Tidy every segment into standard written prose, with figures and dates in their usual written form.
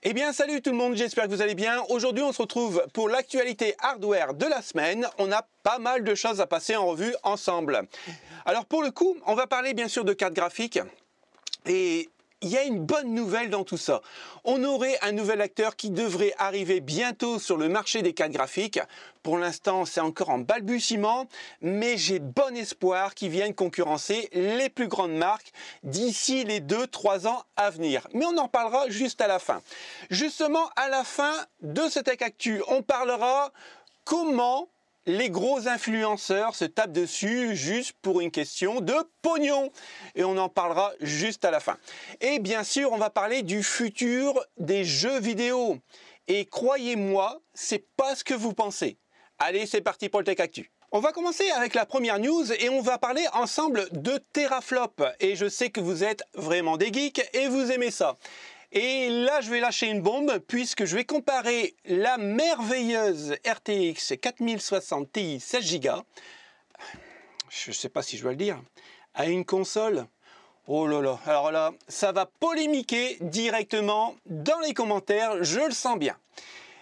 Eh bien salut tout le monde, j'espère que vous allez bien. Aujourd'hui on se retrouve pour l'actualité hardware de la semaine. On a pas mal de choses à passer en revue ensemble. Alors pour le coup, on va parler bien sûr de cartes graphiques. Et il y a une bonne nouvelle dans tout ça. On aurait un nouvel acteur qui devrait arriver bientôt sur le marché des cartes graphiques. Pour l'instant, c'est encore en balbutiement, mais j'ai bon espoir qu'il vienne concurrencer les plus grandes marques d'ici les 2-3 ans à venir. Mais on en parlera juste à la fin. Justement, à la fin de ce Tech Actu, on parlera comment les gros influenceurs se tapent dessus juste pour une question de pognon. Et on en parlera juste à la fin. Et bien sûr, on va parler du futur des jeux vidéo. Et croyez-moi, c'est pas ce que vous pensez. Allez, c'est parti pour le Tech Actu. On va commencer avec la première news et on va parler ensemble de teraflop. Et je sais que vous êtes vraiment des geeks et vous aimez ça. Et là, je vais lâcher une bombe puisque je vais comparer la merveilleuse RTX 4060 Ti 16 Go, je ne sais pas si je dois le dire, à une console. Oh là là, alors là, ça va polémiquer directement dans les commentaires, je le sens bien.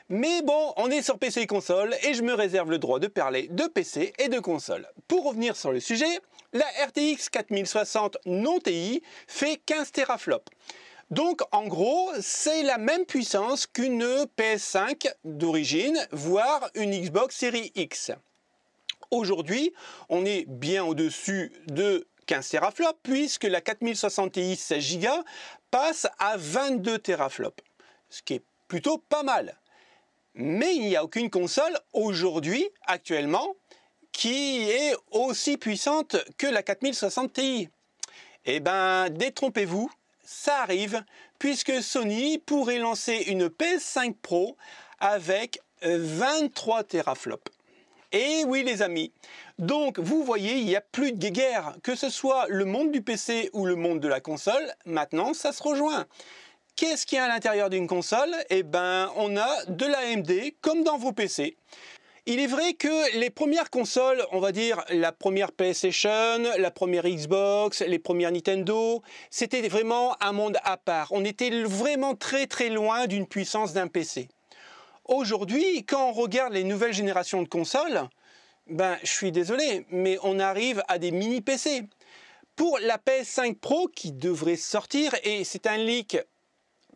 Mais bon, on est sur PC et console et je me réserve le droit de parler de PC et de console. Pour revenir sur le sujet, la RTX 4060 non Ti fait 15 teraflops. Donc en gros, c'est la même puissance qu'une PS5 d'origine, voire une Xbox Series X. Aujourd'hui, on est bien au-dessus de 15 teraflops puisque la 4060 Ti 16 Go passe à 22 teraflops, ce qui est plutôt pas mal. Mais il n'y a aucune console aujourd'hui, actuellement, qui est aussi puissante que la 4060 Ti. Eh ben, détrompez-vous. Ça arrive, puisque Sony pourrait lancer une PS5 Pro avec 23 teraflops. Et oui les amis, donc vous voyez, il n'y a plus de guerre, que ce soit le monde du PC ou le monde de la console, maintenant ça se rejoint. Qu'est-ce qu'il y a à l'intérieur d'une console? Eh ben, on a de l'AMD comme dans vos PC. Il est vrai que les premières consoles, on va dire la première PlayStation, la première Xbox, les premières Nintendo, c'était vraiment un monde à part. On était vraiment très très loin d'une puissance d'un PC. Aujourd'hui, quand on regarde les nouvelles générations de consoles, ben je suis désolé, mais on arrive à des mini PC. Pour la PS5 Pro qui devrait sortir, et c'est un leak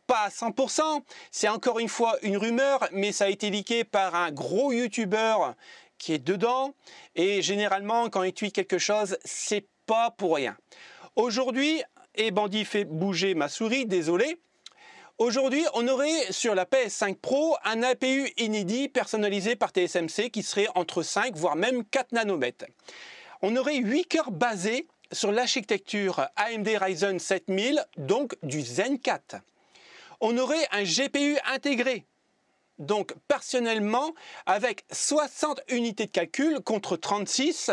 pas à 100%, c'est encore une fois une rumeur, mais ça a été leaké par un gros youtubeur qui est dedans, et généralement quand il tweet quelque chose, c'est pas pour rien. Aujourd'hui, et Bandit fait bouger ma souris, désolé, aujourd'hui on aurait sur la PS5 Pro un APU inédit personnalisé par TSMC qui serait entre 5 voire même 4 nanomètres. On aurait 8 cœurs basés sur l'architecture AMD Ryzen 7000, donc du Zen 4. On aurait un GPU intégré, donc personnellement avec 60 unités de calcul contre 36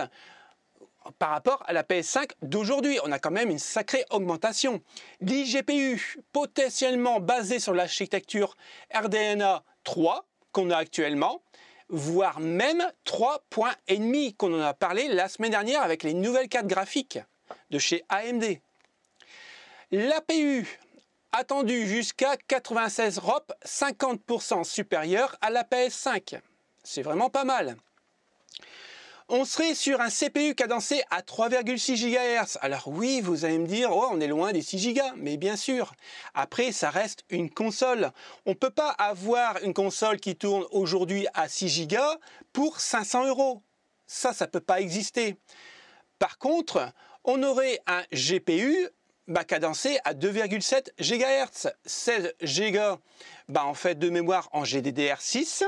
par rapport à la PS5 d'aujourd'hui. On a quand même une sacrée augmentation. 10 GPU potentiellement basés sur l'architecture RDNA 3 qu'on a actuellement, voire même 3.5 qu'on en a parlé la semaine dernière avec les nouvelles cartes graphiques de chez AMD. L'APU attendu jusqu'à 96 ROP, 50% supérieur à la PS5. C'est vraiment pas mal. On serait sur un CPU cadencé à 3,6 GHz. Alors oui, vous allez me dire, oh, on est loin des 6 Go, mais bien sûr. Après, ça reste une console. On ne peut pas avoir une console qui tourne aujourd'hui à 6 Go pour 500 €. Ça ne peut pas exister. Par contre, on aurait un GPU cadencé à 2,7 GHz, 16 Go en fait de mémoire en GDDR6,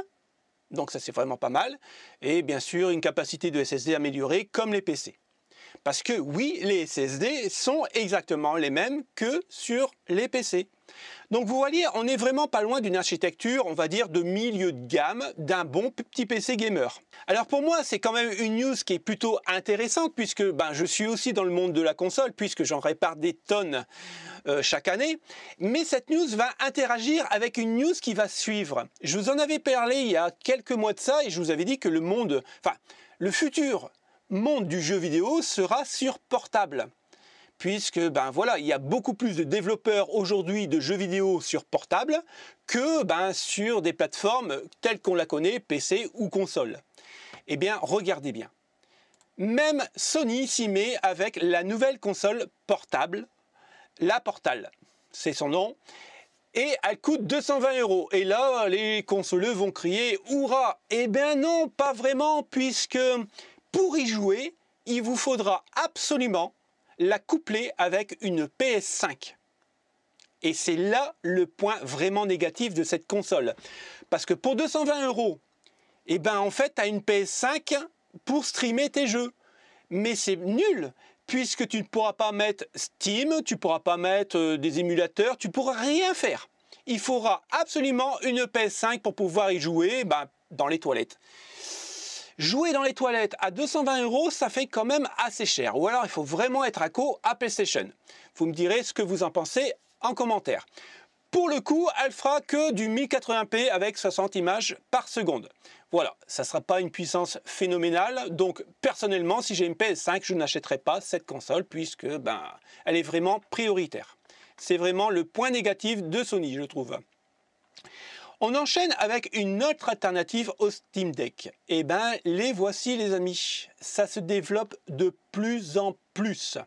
donc ça c'est vraiment pas mal, et bien sûr une capacité de SSD améliorée comme les PC. Parce que oui, les SSD sont exactement les mêmes que sur les PC. Donc vous voyez, on est vraiment pas loin d'une architecture, on va dire, de milieu de gamme d'un bon petit PC gamer. Alors pour moi, c'est quand même une news qui est plutôt intéressante puisque je suis aussi dans le monde de la console puisque j'en répare des tonnes chaque année. Mais cette news va interagir avec une news qui va suivre. Je vous en avais parlé il y a quelques mois de ça et je vous avais dit que le futur monde du jeu vidéo sera sur portable. puisque ben voilà, il y a beaucoup plus de développeurs aujourd'hui de jeux vidéo sur portable que sur des plateformes telles qu'on la connaît, PC ou console. Eh bien, regardez bien. Même Sony s'y met avec la nouvelle console portable, la Portal, c'est son nom, et elle coûte 220 €. Et là, les consoleux vont crier « Hurrah !» Eh bien non, pas vraiment, puisque pour y jouer, il vous faudra absolument la coupler avec une PS5. Et c'est là le point vraiment négatif de cette console. Parce que pour 220 €, eh ben en fait, tu as une PS5 pour streamer tes jeux. Mais c'est nul, puisque tu ne pourras pas mettre Steam, tu ne pourras pas mettre des émulateurs, tu ne pourras rien faire. Il faudra absolument une PS5 pour pouvoir y jouer dans les toilettes. Jouer dans les toilettes à 220 €, ça fait quand même assez cher. Ou alors il faut vraiment être accro à PlayStation. Vous me direz ce que vous en pensez en commentaire. Pour le coup, elle fera que du 1080p avec 60 images par seconde. Voilà, ça ne sera pas une puissance phénoménale. Donc personnellement, si j'ai une PS5, je n'achèterai pas cette console puisque elle est vraiment prioritaire. C'est vraiment le point négatif de Sony, je trouve. On enchaîne avec une autre alternative au Steam Deck. Eh bien, les voici les amis. Ça se développe de plus en plus.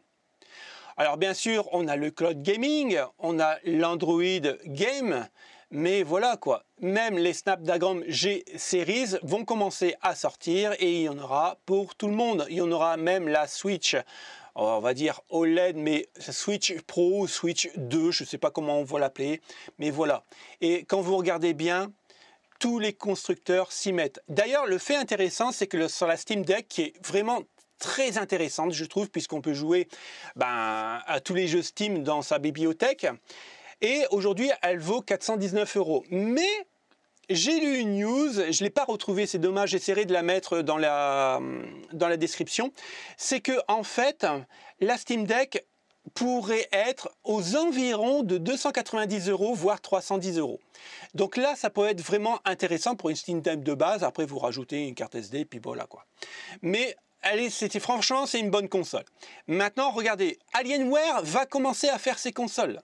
Alors bien sûr, on a le cloud gaming, on a l'Android Game, mais voilà quoi. Même les Snapdragon G Series vont commencer à sortir et il y en aura pour tout le monde. Il y en aura même la Switch, on va dire OLED, mais Switch Pro, Switch 2, je ne sais pas comment on va l'appeler, mais voilà. Et quand vous regardez bien, tous les constructeurs s'y mettent. D'ailleurs, le fait intéressant, c'est que sur la Steam Deck, qui est vraiment très intéressante, je trouve, puisqu'on peut jouer à tous les jeux Steam dans sa bibliothèque. Et aujourd'hui, elle vaut 419 €. Mais j'ai lu une news, je ne l'ai pas retrouvée, c'est dommage, j'essaierai de la mettre dans la description. C'est que en fait, la Steam Deck pourrait être aux environs de 290 €, voire 310 €. Donc là, ça peut être vraiment intéressant pour une Steam Deck de base. Après, vous rajoutez une carte SD, puis voilà quoi. Mais franchement, c'est une bonne console. Maintenant, regardez, Alienware va commencer à faire ses consoles.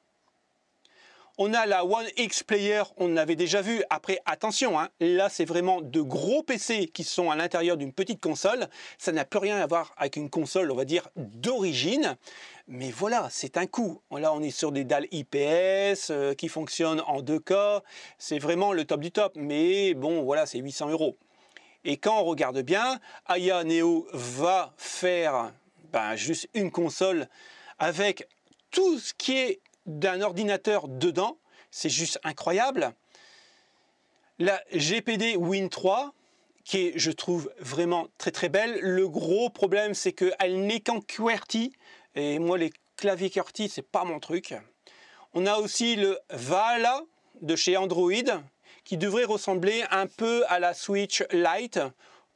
On a la One X Player, on l'avait déjà vu. Après, attention, là, c'est vraiment de gros PC qui sont à l'intérieur d'une petite console. Ça n'a plus rien à voir avec une console, on va dire, d'origine. Mais voilà, c'est un coup. Là, on est sur des dalles IPS qui fonctionnent en 2K. C'est vraiment le top du top. Mais bon, voilà, c'est 800 €. Et quand on regarde bien, Aya Neo va faire juste une console avec tout ce qui est d'un ordinateur dedans. C'est juste incroyable. La GPD Win 3, qui est, je trouve, vraiment très très belle. Le gros problème, c'est qu'elle n'est qu'en QWERTY. Et moi, les claviers QWERTY, c'est pas mon truc. On a aussi le Valhalla de chez Android, qui devrait ressembler un peu à la Switch Lite.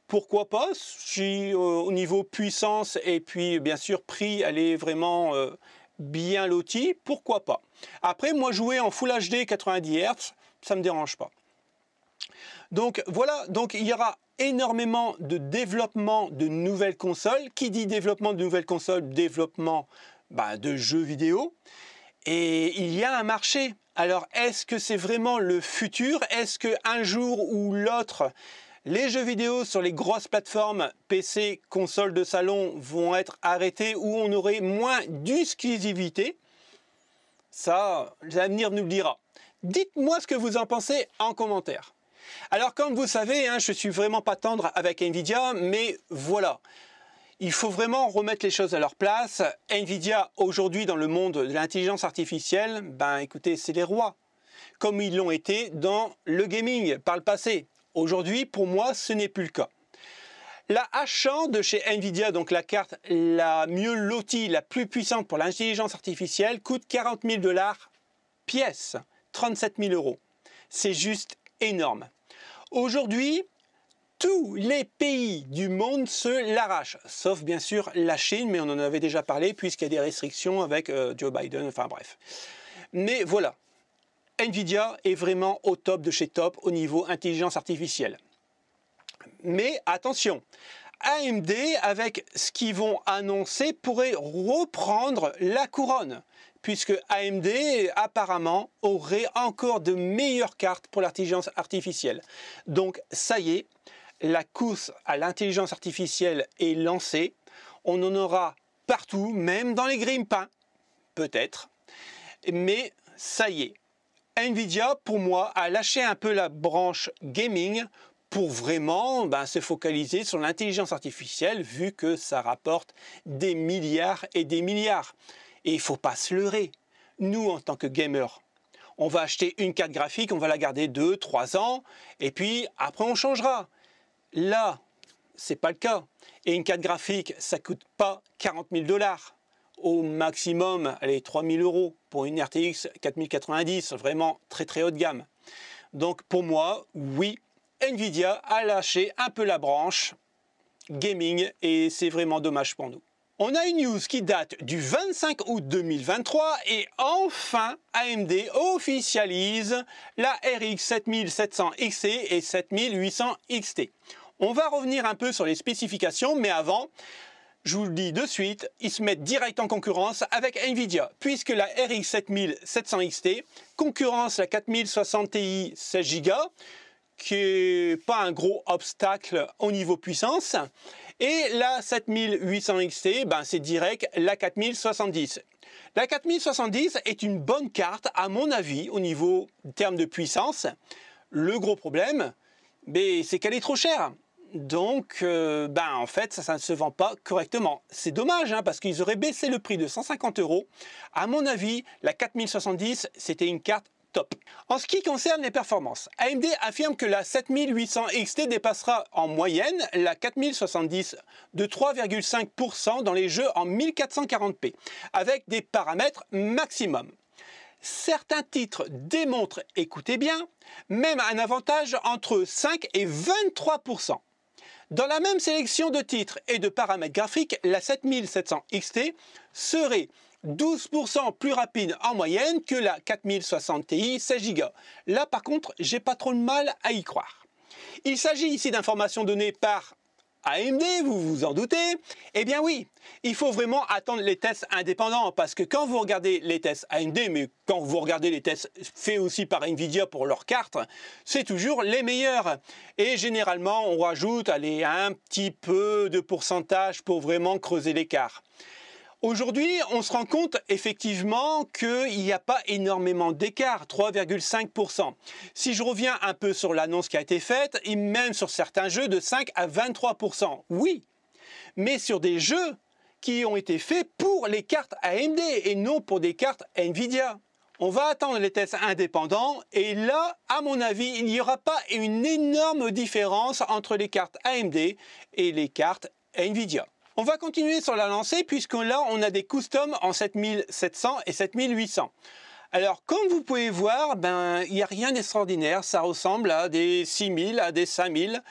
Pourquoi pas, si au niveau puissance et puis bien sûr prix, elle est vraiment bien lotie, pourquoi pas. Après, moi jouer en Full HD 90 Hz, ça ne me dérange pas. Donc voilà, donc il y aura énormément de développement de nouvelles consoles. Qui dit développement de nouvelles consoles, développement de jeux vidéo. Et il y a un marché. Alors, est-ce que c'est vraiment le futur? Est-ce qu'un jour ou l'autre, les jeux vidéo sur les grosses plateformes PC, consoles de salon vont être arrêtés ou on aurait moins d'exclusivité? Ça, l'avenir nous le dira. Dites-moi ce que vous en pensez en commentaire. Alors, comme vous savez, je suis vraiment pas tendre avec Nvidia, mais voilà. Il faut vraiment remettre les choses à leur place. Nvidia, aujourd'hui, dans le monde de l'intelligence artificielle, écoutez, c'est les rois. Comme ils l'ont été dans le gaming par le passé. Aujourd'hui, pour moi, ce n'est plus le cas. La H100 de chez Nvidia, donc la carte la mieux lotie, la plus puissante pour l'intelligence artificielle, coûte 40 000 $ pièce, 37 000 €. C'est juste énorme. Aujourd'hui, tous les pays du monde se l'arrachent, sauf bien sûr la Chine, mais on en avait déjà parlé puisqu'il y a des restrictions avec Joe Biden, enfin bref. Mais voilà, Nvidia est vraiment au top de chez top au niveau intelligence artificielle. Mais attention, AMD, avec ce qu'ils vont annoncer, pourrait reprendre la couronne, puisque AMD apparemment aurait encore de meilleures cartes pour l'intelligence artificielle. Donc ça y est, la course à l'intelligence artificielle est lancée. On en aura partout, même dans les grille-pains, peut-être. Mais ça y est, Nvidia, pour moi, a lâché un peu la branche gaming pour vraiment se focaliser sur l'intelligence artificielle, vu que ça rapporte des milliards et des milliards. Et il ne faut pas se leurrer. Nous, en tant que gamers, on va acheter une carte graphique, on va la garder 2, 3 ans, et puis après on changera. Là, c'est pas le cas. Et une carte graphique, ça ne coûte pas 40 000 $. Au maximum, allez, 3 000 € pour une RTX 4090, vraiment très très haut de gamme. Donc pour moi, oui, Nvidia a lâché un peu la branche gaming et c'est vraiment dommage pour nous. On a une news qui date du 25 août 2023 et enfin AMD officialise la RX 7700 XT et 7800 XT. On va revenir un peu sur les spécifications, mais avant, je vous le dis de suite, ils se mettent direct en concurrence avec Nvidia, puisque la RX 7700 XT concurrence la 4060 Ti 16 Go, qui n'est pas un gros obstacle au niveau puissance, et la 7800 XT, c'est direct la 4070. La 4070 est une bonne carte, à mon avis, au niveau terme de puissance. Le gros problème, c'est qu'elle est trop chère. Donc, en fait, ça ne se vend pas correctement. C'est dommage, parce qu'ils auraient baissé le prix de 150 €. À mon avis, la 4070, c'était une carte top. En ce qui concerne les performances, AMD affirme que la 7800 XT dépassera en moyenne la 4070 de 3,5% dans les jeux en 1440p, avec des paramètres maximum. Certains titres démontrent, écoutez bien, même un avantage entre 5 et 23%. Dans la même sélection de titres et de paramètres graphiques, la 7700 XT serait 12% plus rapide en moyenne que la 4060 Ti 16 Go. Là par contre, j'ai pas trop de mal à y croire. Il s'agit ici d'informations données par AMD, vous vous en doutez. Eh bien oui, il faut vraiment attendre les tests indépendants, parce que quand vous regardez les tests AMD, mais quand vous regardez les tests faits aussi par Nvidia pour leurs cartes, c'est toujours les meilleurs. Et généralement, on rajoute un petit peu de pourcentage pour vraiment creuser l'écart. Aujourd'hui, on se rend compte effectivement qu'il n'y a pas énormément d'écart, 3,5%. Si je reviens un peu sur l'annonce qui a été faite, et même sur certains jeux de 5 à 23%, oui, mais sur des jeux qui ont été faits pour les cartes AMD et non pour des cartes Nvidia. On va attendre les tests indépendants et là, à mon avis, il n'y aura pas une énorme différence entre les cartes AMD et les cartes Nvidia. On va continuer sur la lancée puisque là on a des customs en 7700 et 7800. Alors comme vous pouvez voir, il n'y a rien d'extraordinaire, ça ressemble à des 6000, à des 5000.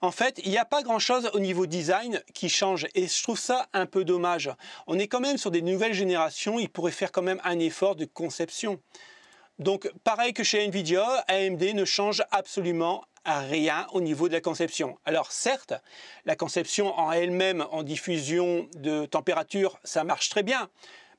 En fait, il n'y a pas grand chose au niveau design qui change et je trouve ça un peu dommage. On est quand même sur des nouvelles générations, il pourrait faire quand même un effort de conception. Donc pareil que chez Nvidia, AMD ne change absolument rien au niveau de la conception. Alors certes, la conception en elle-même en diffusion de température, ça marche très bien.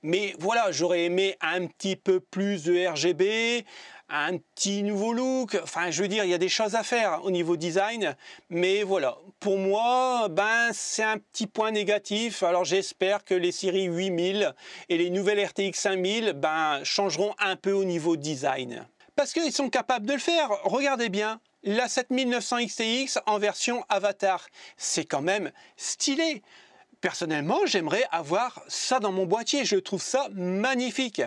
Mais voilà, j'aurais aimé un petit peu plus de RGB, un petit nouveau look. Enfin, je veux dire, il y a des choses à faire au niveau design. Mais voilà, pour moi, c'est un petit point négatif. Alors j'espère que les séries 8000 et les nouvelles RTX 5000 changeront un peu au niveau design. Parce qu'ils sont capables de le faire. Regardez bien. La 7900 XTX en version Avatar, c'est quand même stylé. Personnellement, j'aimerais avoir ça dans mon boîtier, je trouve ça magnifique.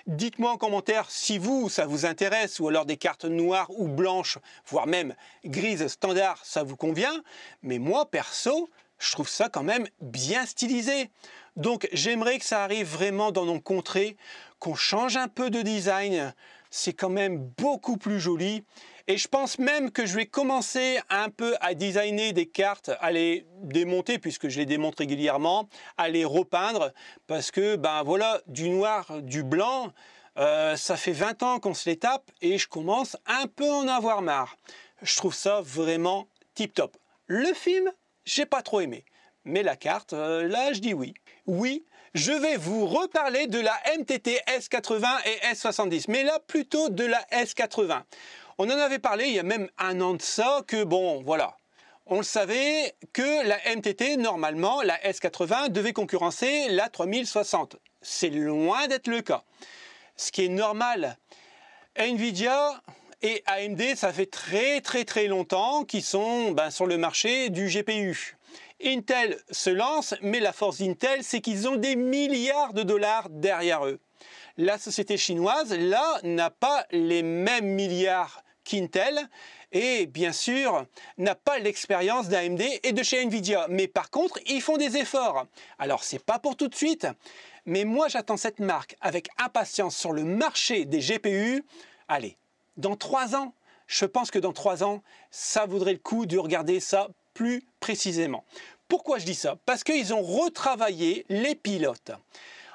Dites-moi en commentaire si ça vous intéresse, ou alors des cartes noires ou blanches, voire même grises standard, ça vous convient. Mais moi, perso, je trouve ça quand même bien stylisé. Donc j'aimerais que ça arrive vraiment dans nos contrées, qu'on change un peu de design. C'est quand même beaucoup plus joli. Et je pense même que je vais commencer un peu à designer des cartes, à les démonter, puisque je les démonte régulièrement, à les repeindre, parce que voilà, du noir, du blanc, ça fait 20 ans qu'on se les tape et je commence un peu à en avoir marre. Je trouve ça vraiment tip top. Le film, j'ai pas trop aimé. Mais la carte, là, je dis oui. Oui, je vais vous reparler de la MTT S80 et S70, mais là, plutôt de la S80. On en avait parlé il y a même un an de ça, que bon, voilà. On le savait que la MTT, normalement, la S80 devait concurrencer la 3060. C'est loin d'être le cas. Ce qui est normal. Nvidia et AMD, ça fait très longtemps qu'ils sont sur le marché du GPU. Intel se lance, mais la force d'Intel, c'est qu'ils ont des milliards de dollars derrière eux. La société chinoise, là, n'a pas les mêmes milliards qu'Intel et bien sûr n'a pas l'expérience d'AMD et de chez Nvidia. Mais par contre, ils font des efforts. Alors, c'est pas pour tout de suite, mais moi, j'attends cette marque avec impatience sur le marché des GPU. Allez, dans 3 ans, je pense que dans 3 ans, ça vaudrait le coup de regarder ça plus précisément. Pourquoi je dis ça? Parce qu'ils ont retravaillé les pilotes.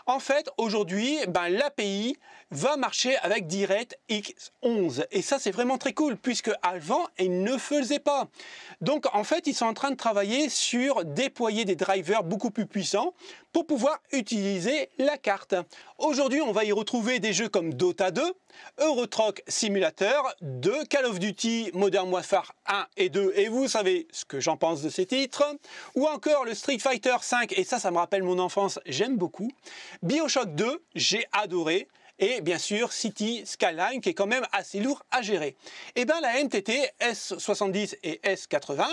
En fait, aujourd'hui, l'API va marcher avec DirectX 11. Et ça, c'est vraiment très cool, puisque avant, ils ne faisaient pas. Donc, en fait, ils sont en train de travailler sur déployer des drivers beaucoup plus puissants pour pouvoir utiliser la carte. Aujourd'hui, on va y retrouver des jeux comme Dota 2, Euro Truck Simulator 2, Call of Duty Modern Warfare 1 et 2, et vous savez ce que j'en pense de ces titres, ou encore le Street Fighter 5, et ça me rappelle mon enfance, j'aime beaucoup, BioShock 2, j'ai adoré, et bien sûr City Skyline qui est quand même assez lourd à gérer. Et la MTT S70 et S80,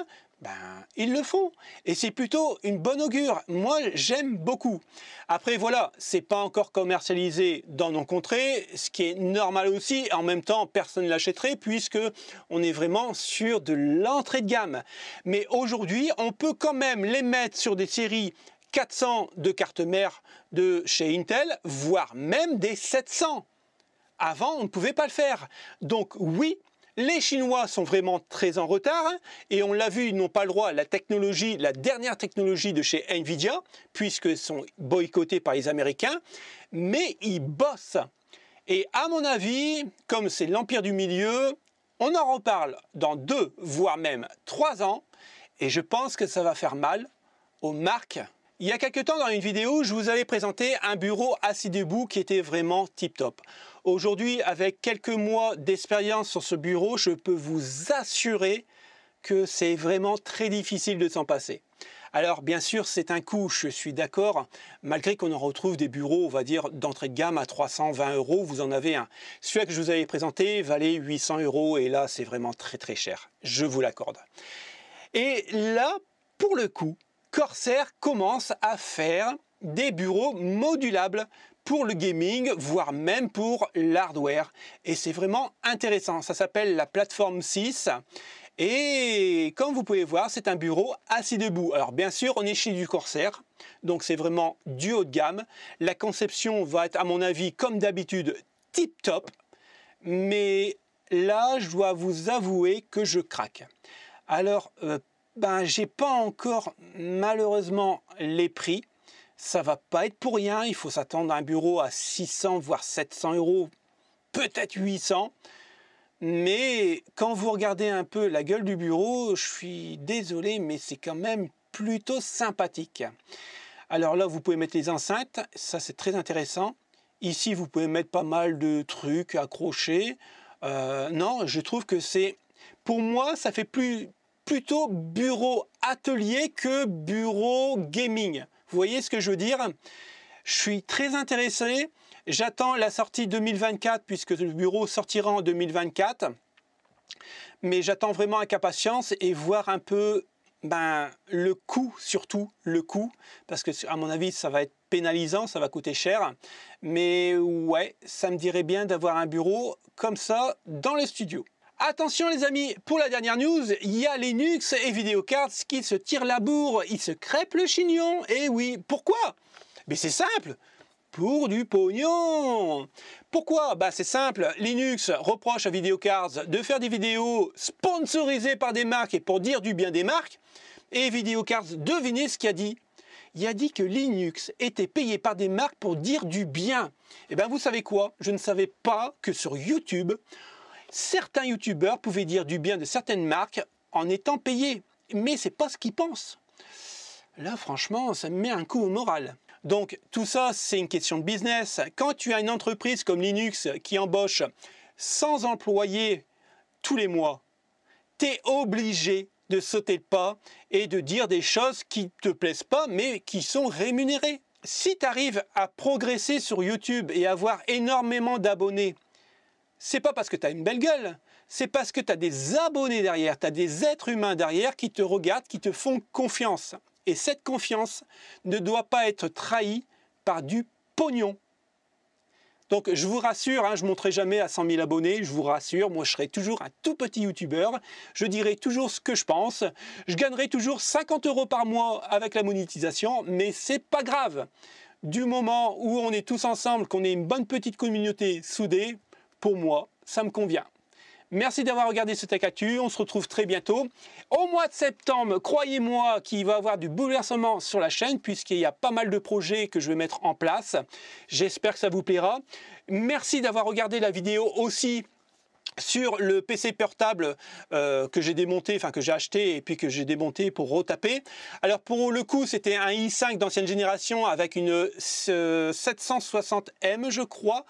ils le font. Et c'est plutôt une bonne augure. Moi, j'aime beaucoup. Après, voilà, c'est pas encore commercialisé dans nos contrées, ce qui est normal aussi. En même temps, personne ne l'achèterait puisque on est vraiment sur de l'entrée de gamme. Mais aujourd'hui, on peut quand même les mettre sur des séries 400 de cartes mères de chez Intel, voire même des 700. Avant, on ne pouvait pas le faire. Donc oui, les Chinois sont vraiment très en retard et on l'a vu, ils n'ont pas le droit à la technologie, la dernière technologie de chez Nvidia, puisqu'ils sont boycottés par les Américains, mais ils bossent. Et à mon avis, comme c'est l'empire du milieu, on en reparle dans 2, voire même 3 ans, et je pense que ça va faire mal aux marques. Il y a quelques temps, dans une vidéo, je vous avais présenté un bureau assis debout qui était vraiment tip-top. Aujourd'hui, avec quelques mois d'expérience sur ce bureau, je peux vous assurer que c'est vraiment très difficile de s'en passer. Alors, bien sûr, c'est un coût, je suis d'accord, malgré qu'on en retrouve des bureaux, on va dire, d'entrée de gamme à 320 €, vous en avez un. Celui que je vous avais présenté valait 800 € et là, c'est vraiment très cher, je vous l'accorde. Et là, pour le coup, Corsair commence à faire des bureaux modulables pour le gaming, voire même pour l'hardware. Et c'est vraiment intéressant. Ça s'appelle la plateforme 6. Et comme vous pouvez voir, c'est un bureau assis debout. Alors bien sûr, on est chez du Corsair. Donc c'est vraiment du haut de gamme. La conception va être, à mon avis, comme d'habitude, tip top. Mais là, je dois vous avouer que je craque. Alors, j'ai pas encore malheureusement les prix. Ça va pas être pour rien. Il faut s'attendre à un bureau à 600 voire 700 €, peut-être 800. Mais quand vous regardez un peu la gueule du bureau, je suis désolé, mais c'est quand même plutôt sympathique. Alors là, vous pouvez mettre les enceintes, ça c'est très intéressant. Ici, vous pouvez mettre pas mal de trucs accrochés. Non, je trouve que c'est, pour moi, ça fait plutôt bureau atelier que bureau gaming. Vous voyez ce que je veux dire? Je suis très intéressé. J'attends la sortie 2024 puisque le bureau sortira en 2024. Mais j'attends vraiment avec impatience et voir un peu le coût, surtout le coût. Parce que à mon avis, ça va être pénalisant, ça va coûter cher. Mais ouais, ça me dirait bien d'avoir un bureau comme ça dans le studio. Attention les amis, pour la dernière news, il y a Linux et Videocards qui se tirent la bourre, ils se crêpent le chignon. Et oui, pourquoi? Mais c'est simple, pour du pognon. Pourquoi? C'est simple, Linux reproche à Videocards de faire des vidéos sponsorisées par des marques et pour dire du bien des marques. Et Videocards, devinez ce qu'il a dit? Il a dit que Linux était payé par des marques pour dire du bien. Et vous savez quoi? Je ne savais pas que sur YouTube, certains youtubeurs pouvaient dire du bien de certaines marques en étant payés, mais c'est pas ce qu'ils pensent. Là, franchement, ça me met un coup au moral. Donc, tout ça, c'est une question de business. Quand tu as une entreprise comme Linux qui embauche 100 employés tous les mois, tu es obligé de sauter le pas et de dire des choses qui ne te plaisent pas, mais qui sont rémunérées. Si tu arrives à progresser sur YouTube et avoir énormément d'abonnés, c'est pas parce que tu as une belle gueule, c'est parce que tu as des abonnés derrière, tu as des êtres humains derrière qui te regardent, qui te font confiance. Et cette confiance ne doit pas être trahie par du pognon. Donc je vous rassure, je ne monterai jamais à 100 000 abonnés, je vous rassure, moi je serai toujours un tout petit youtubeur, je dirai toujours ce que je pense, je gagnerai toujours 50 € par mois avec la monétisation, mais c'est pas grave. Du moment où on est tous ensemble, qu'on est une bonne petite communauté soudée, pour moi, ça me convient. Merci d'avoir regardé ce Tech Actu, on se retrouve très bientôt. Au mois de septembre, croyez-moi qu'il va y avoir du bouleversement sur la chaîne puisqu'il y a pas mal de projets que je vais mettre en place. J'espère que ça vous plaira. Merci d'avoir regardé la vidéo aussi sur le PC portable que j'ai démonté, enfin que j'ai acheté et puis que j'ai démonté pour retaper. Alors pour le coup, c'était un i5 d'ancienne génération avec une 760M, je crois.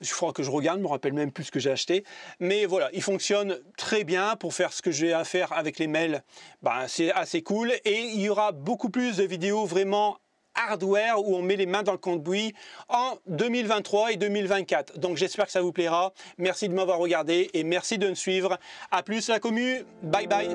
Il faudra que je regarde, je ne me rappelle même plus ce que j'ai acheté. Mais voilà, il fonctionne très bien pour faire ce que j'ai à faire avec les mails. C'est assez cool. Et il y aura beaucoup plus de vidéos vraiment hardware où on met les mains dans le cambouis en 2023 et 2024. Donc j'espère que ça vous plaira. Merci de m'avoir regardé et merci de me suivre. À plus la commu. Bye bye.